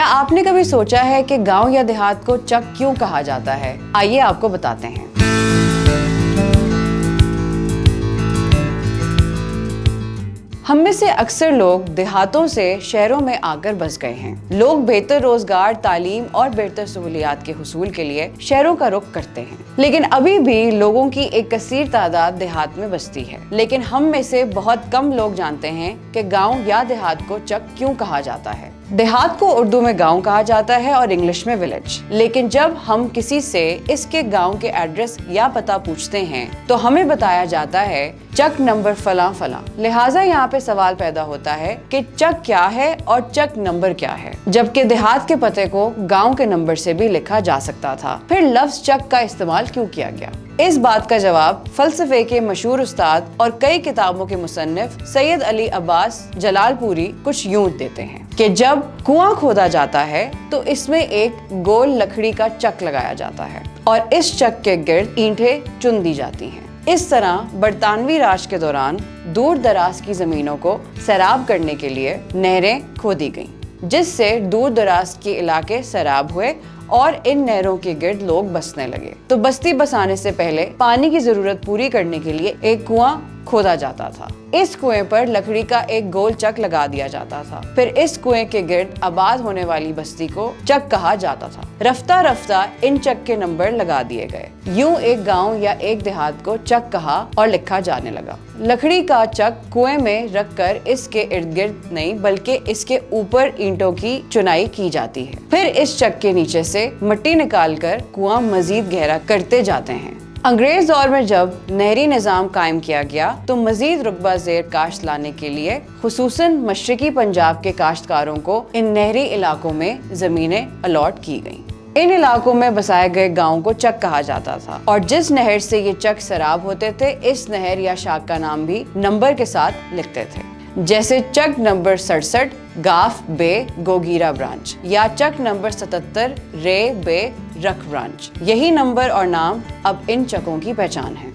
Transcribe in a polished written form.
आपने कभी सोचा है कि गांव या देहात को चक क्यों कहा जाता है? आइए आपको बताते हैं। हम में से अक्सर लोग देहातों से शहरों में आकर बस गए हैं। लोग बेहतर रोजगार, तालीम और बेहतर सहूलियात के हुसूल के लिए शहरों का रुख करते हैं, लेकिन अभी भी लोगों की एक कसीर तादाद देहात में बसती है। लेकिन हम में से बहुत कम लोग जानते हैं कि गांव या देहात को चक क्यों कहा जाता है। देहात को उर्दू में गांव कहा जाता है और इंग्लिश में विलेज। लेकिन जब हम किसी से इसके गांव के एड्रेस या पता पूछते हैं तो हमें बताया जाता है चक नंबर फला फला। लिहाजा यहाँ पे सवाल पैदा होता है कि चक क्या है और चक नंबर क्या है, जबकि देहात के पते को गांव के नंबर से भी लिखा जा सकता था। फिर लफ्ज चक का इस्तेमाल क्यों किया गया? इस बात का जवाब फलसफे के मशहूर उस्ताद और कई किताबों के मुसन्निफ सैयद अली अब्बास जलालपुरी कुछ यूं देते हैं कि जब कुआं खोदा जाता है तो इसमें एक गोल लकड़ी का चक लगाया जाता है और इस चक के गिर्द ईंटें चुन दी जाती हैं। इस तरह बरतानवी राज के दौरान दूर दराज की जमीनों को सैराब करने के लिए नहरें खोदी गईं, जिससे दूर दराज के इलाके सैराब हुए और इन नहरों के गिर्द लोग बसने लगे। तो बस्ती बसाने से पहले पानी की जरूरत पूरी करने के लिए एक कुआं खोदा जाता था। इस कुएं पर लकड़ी का एक गोल चक लगा दिया जाता था। फिर इस कुएं के गिर्द आबाद होने वाली बस्ती को चक कहा जाता था। रफ्ता रफ्ता इन चक के नंबर लगा दिए गए। यूं एक गांव या एक देहात को चक कहा और लिखा जाने लगा। लकड़ी का चक कुएं में रखकर इसके इर्द गिर्द नहीं बल्कि इसके ऊपर ईंटों की चुनाई की जाती है। फिर इस चक के नीचे से मिट्टी निकालकर कुआं मजीद गहरा करते जाते हैं। अंग्रेज दौर में जब नहरी निज़ाम कायम किया गया तो मजीद रुकबा ज़ेर काश्त लाने के लिए खुसूसन मशरकी पंजाब के काश्तकारों को इन नहरी इलाकों में ज़मीनें अलॉट की गईं। इन इलाकों में बसाए गए गाँव को चक कहा जाता था और जिस नहर से ये चक सैराब होते थे इस नहर या शाख का नाम भी नंबर के साथ लिखते थे, जैसे चक नंबर 67 गाफ बे गोगीरा ब्रांच या चक नंबर 77 रे बे रख ब्रांच। यही नंबर और नाम अब इन चकों की पहचान है।